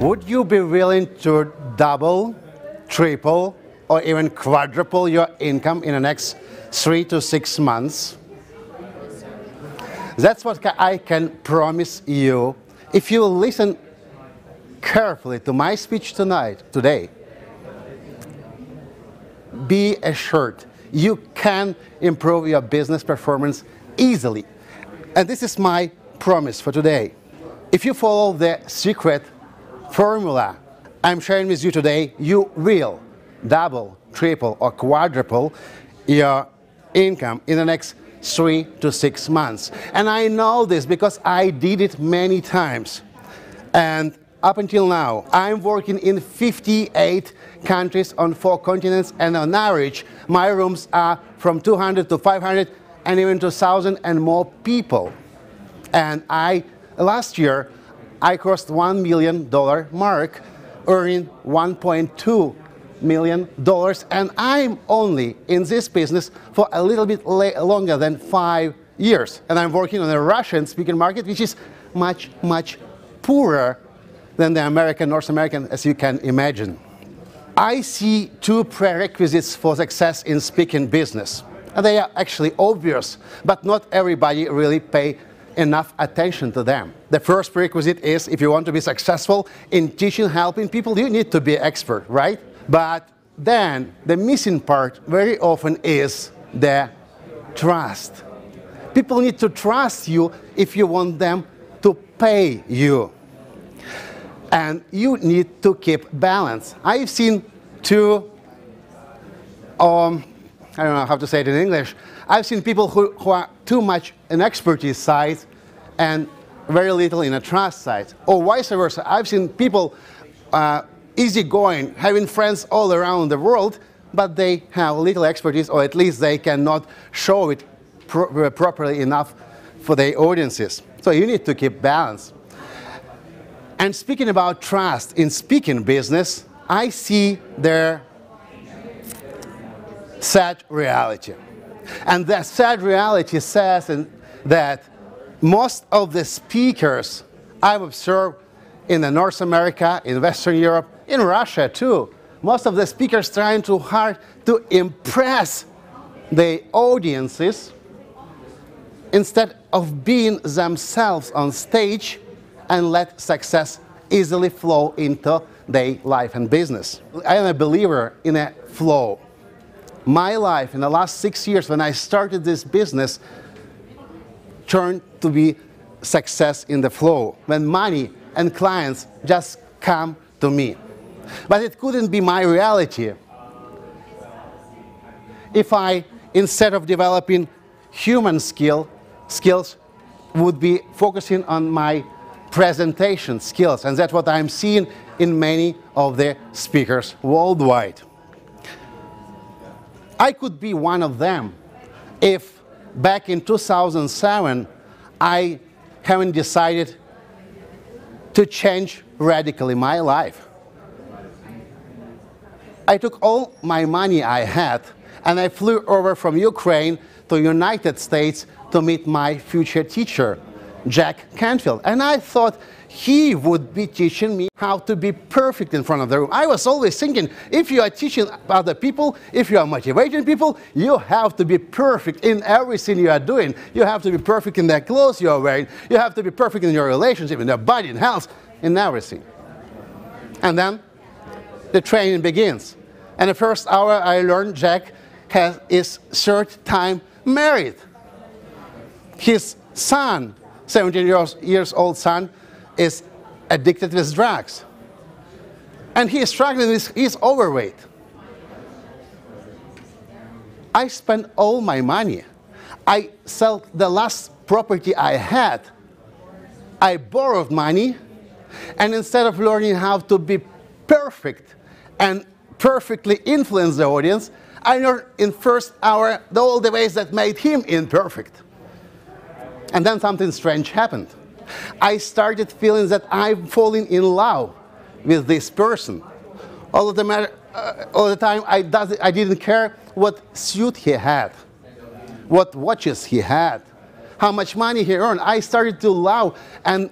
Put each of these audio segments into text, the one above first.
Would you be willing to double, triple, or even quadruple your income in the next 3 to 6 months? That's what I can promise you. If you listen carefully to my speech today, be assured you can improve your business performance easily. And this is my promise for today. If you follow the secret formula I'm sharing with you today, you will double, triple, or quadruple your income in the next 3 to 6 months. And I know this because I did it many times. And up until now, I'm working in 58 countries on 4 continents, and on average, my rooms are from 200 to 500 and even to 1,000 and more people. And last year, I crossed $1 million mark, earning $1.2 million, and I'm only in this business for a little bit longer than 5 years. And I'm working on a Russian-speaking market, which is much, much poorer than the North American, as you can imagine. I see 2 prerequisites for success in speaking business. And they are actually obvious, but not everybody really pays enough attention to them. The first prerequisite is, if you want to be successful in teaching, helping people, you need to be an expert, right? But then the missing part very often is the trust. People need to trust you if you want them to pay you. And you need to keep balance. I've seen 2, I don't know how to say it in English. I've seen people who are too much in expertise side and very little in a trust side. Or vice versa. I've seen people easygoing, having friends all around the world, but they have little expertise, or at least they cannot show it properly enough for their audiences. So you need to keep balance. And speaking about trust in speaking business, I see their sad reality. And that sad reality says that most of the speakers I've observed in North America, in Western Europe, in Russia too, most of the speakers trying too hard to impress the audiences instead of being themselves on stage and let success easily flow into their life and business. I am a believer in a flow. My life in the last 6 years when I started this business turned to be success in the flow, when money and clients just come to me. But it couldn't be my reality if I, instead of developing human skills, would be focusing on my presentation skills. And that's what I'm seeing in many of the speakers worldwide. I could be one of them if back in 2007 I haven't decided to change radically my life. I took all my money I had and I flew over from Ukraine to United States to meet my future teacher, Jack Canfield. And I thought he would be teaching me how to be perfect in front of the room. I was always thinking, if you are teaching other people, if you are motivating people, you have to be perfect in everything you are doing. You have to be perfect in the clothes you are wearing. You have to be perfect in your relationship, in your body, in health, in everything. And then the training begins. And the first hour I learned Jack is 3rd time married. His son, 17 years old son, is addicted with drugs. And he is struggling with his overweight. I spent all my money. I sold the last property I had. I borrowed money, and instead of learning how to be perfect and perfectly influence the audience, I learned in first hour all the ways that made him imperfect. And then something strange happened. I started feeling that I'm falling in love with this person. All the time I didn't care what suit he had, what watches he had, how much money he earned. I started to love, and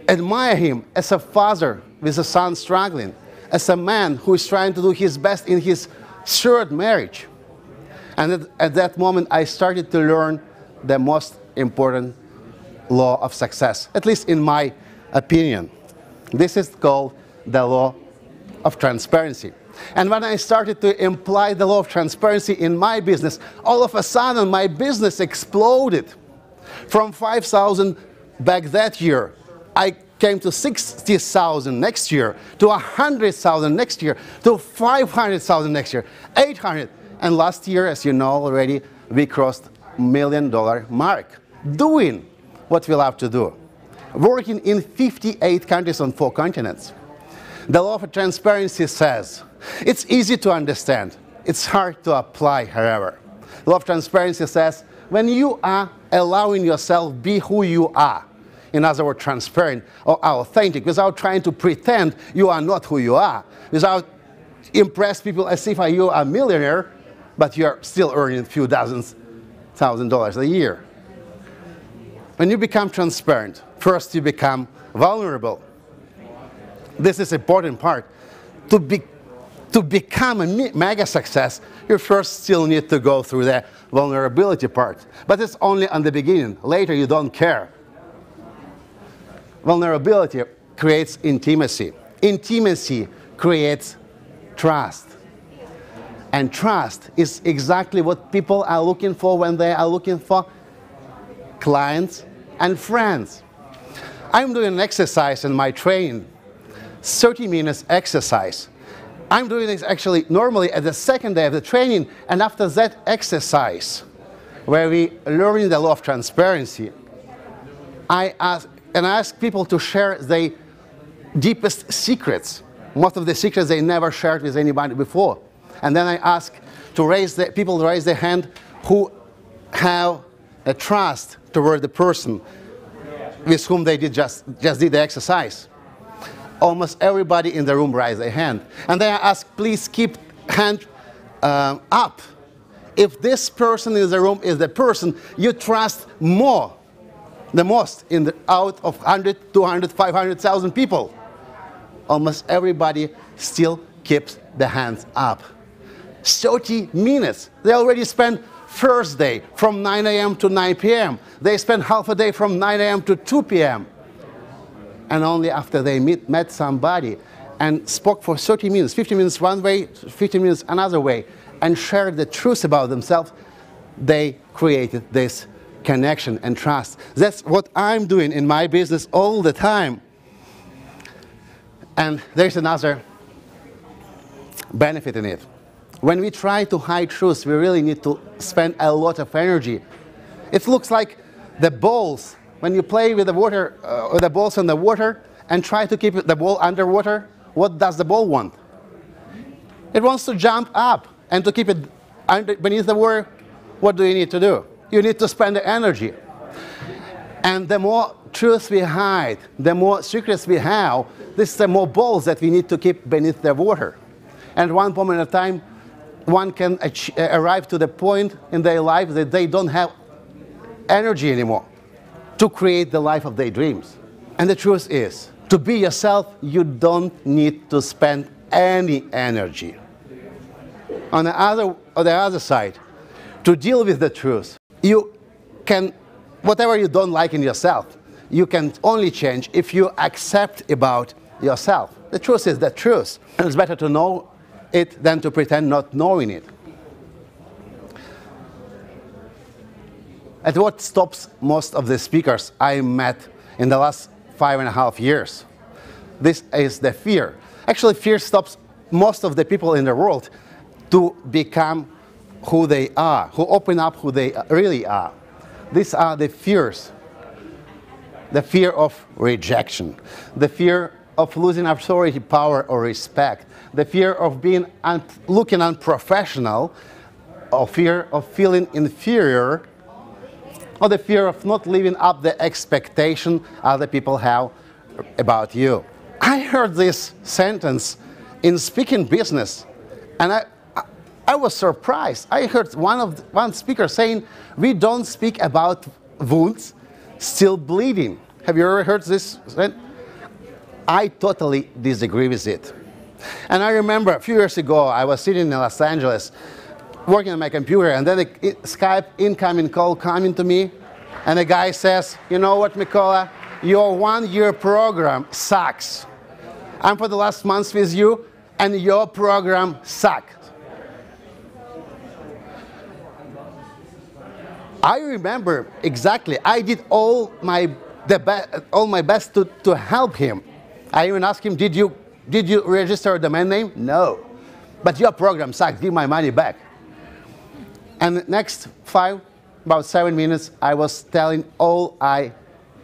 admire him as a father with a son struggling, as a man who is trying to do his best in his third marriage. And at that moment, I started to learn the most important law of success, at least in my opinion. This is called the law of transparency. And when I started to imply the law of transparency in my business, all of a sudden my business exploded. From 5,000 back that year, I came to 60,000 next year, to 100,000 next year, to 500,000 next year, 800. And last year, as you know already, we crossed $1 million mark, doing what we love to do, working in 58 countries on 4 continents. The law of transparency says, it's easy to understand, it's hard to apply, however. The law of transparency says, when you are allowing yourself be who you are, in other words, transparent or authentic, without trying to pretend you are not who you are, without impress people as if you are a millionaire, but you are still earning a few $1,000s a year. When you become transparent, first you become vulnerable. This is an important part. To become a mega success, you first still need to go through the vulnerability part. But it's only on the beginning. Later you don't care. Vulnerability creates intimacy. Intimacy creates trust. And trust is exactly what people are looking for when they are looking for clients and friends. I'm doing an exercise in my training, 30 minutes exercise. I'm doing this actually normally at the second day of the training, and after that exercise, where we learn the law of transparency, I ask people to share their deepest secrets, most of the secrets they never shared with anybody before. And then I ask people to raise their hand who have a trust toward the person with whom they just did the exercise. Almost everybody in the room raised their hand. And then I ask, please keep hand up. If this person in the room is the person you trust more, the most out of 100, 200, 500,000 people, almost everybody still keeps the hands up. 30 minutes. They already spent first day from 9 a.m. to 9 p.m. They spent half a day from 9 a.m. to 2 p.m. And only after they met somebody and spoke for 30 minutes, 50 minutes one way, 50 minutes another way, and shared the truth about themselves, they created this connection and trust. That's what I'm doing in my business all the time. And there's another benefit in it. When we try to hide truth, we really need to spend a lot of energy. It looks like the balls. When you play with the water, the balls in the water, and try to keep the ball underwater, what does the ball want? It wants to jump up, and to keep it beneath the water, what do you need to do? You need to spend the energy. And the more truth we hide, the more secrets we have, the more balls that we need to keep beneath the water. And at one moment in time, one can arrive to the point in their life that they don't have energy anymore to create the life of their dreams. And the truth is, to be yourself, you don't need to spend any energy. On the other side, to deal with the truth, you can, whatever you don't like in yourself, you can only change if you accept about yourself. The truth is the truth. And it's better to know it than to pretend not knowing it. And what stops most of the speakers I met in the last 5.5 years? This is the fear. Actually, fear stops most of the people in the world to become who they are, who open up who they really are. These are the fears. The fear of rejection, the fear of losing authority, power, or respect, the fear of being looking unprofessional, or fear of feeling inferior, or the fear of not living up the expectation other people have about you. I heard this sentence in speaking business, and I was surprised. I heard one speaker saying, "We don't speak about wounds still bleeding." Have you ever heard this? I totally disagree with it. And I remember a few years ago, I was sitting in Los Angeles, working on my computer, and then a Skype incoming call coming to me, and the guy says, you know what, Mykola, your one-year program sucks. I'm for the last month with you, and your program sucks. I remember exactly, I did all my best to help him. I even asked him, did you register a domain name? No. But your program sucks, give my money back. And the next about 7 minutes, I was telling all I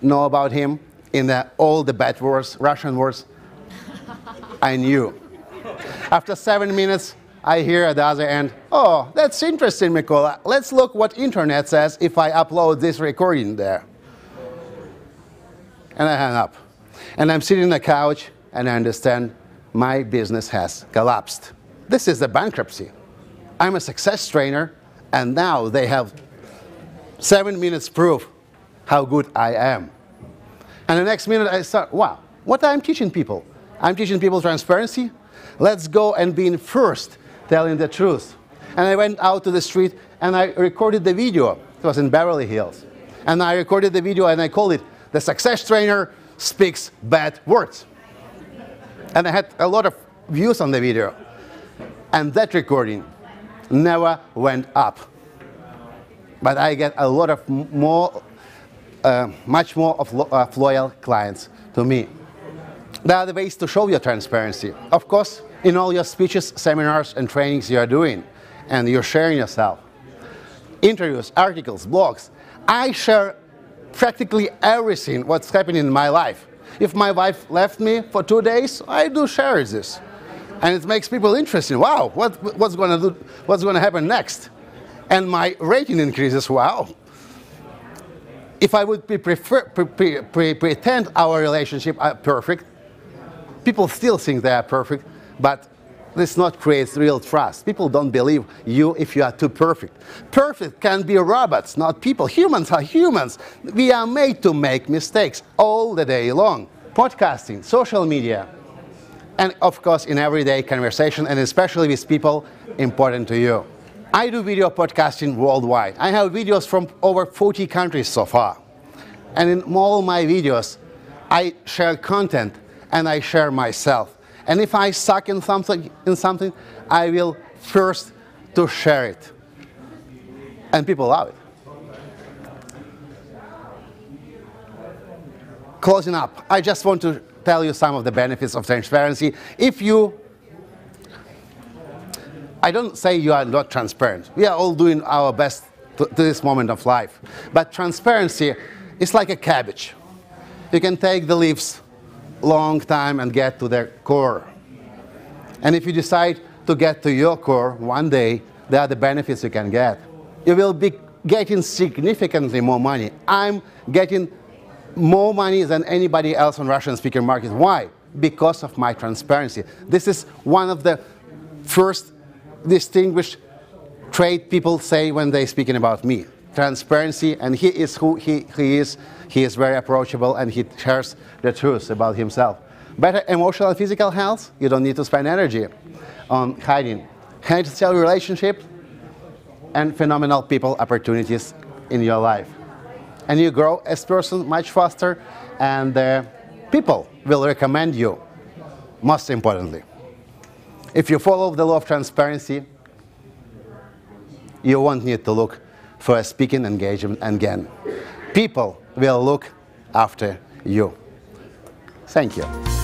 know about him in all the bad words, Russian words I knew. After 7 minutes, I hear at the other end, oh, that's interesting, Mykola. Let's look what internet says if I upload this recording there. And I hang up. And I'm sitting on the couch, and I understand my business has collapsed. This is the bankruptcy. I'm a success trainer, and now they have 7 minutes proof how good I am. And the next minute I start, wow, what I'm teaching people? I'm teaching people transparency. Let's go and be first telling the truth. And I went out to the street and I recorded the video. It was in Beverly Hills. And I recorded the video and I called it, The Success Trainer Speaks Bad Words. And I had a lot of views on the video. And that recording never went up. But I get a lot of much more of loyal clients to me. There are the ways to show your transparency. Of course, in all your speeches, seminars, and trainings you are doing, and you're sharing yourself. Interviews, articles, blogs. I share practically everything what's happening in my life. If my wife left me for 2 days, I do share this. And it makes people interested. Wow, what's going to happen next? And my rating increases. Wow. If I would pretend our relationship are perfect, people still think they are perfect, but this not creates real trust. People don't believe you if you are too perfect. Perfect can be robots, not people. Humans are humans. We are made to make mistakes all the day long. Podcasting, social media, and of course in everyday conversation, and especially with people important to you. I do video podcasting worldwide. I have videos from over 40 countries so far. And in all my videos, I share content and I share myself. And if I suck in something, I will first to share it. And people love it. Closing up, I just want to tell you some of the benefits of transparency. I don't say you are not transparent. We are all doing our best to this moment of life. But transparency is like a cabbage. You can take the leaves long time and get to their core. And if you decide to get to your core one day, there are the benefits you can get. You will be getting significantly more money. I'm getting more money than anybody else on Russian speaker market. Why? Because of my transparency. This is one of the first distinguished trait people say when they're speaking about me. Transparency, and he is who he is. He is very approachable and he shares the truth about himself. Better emotional and physical health, you don't need to spend energy on hiding. Healthy relationship and phenomenal people opportunities in your life. And you grow as a person much faster, and people will recommend you, most importantly. If you follow the law of transparency, you won't need to look for a speaking engagement again. People will look after you. Thank you.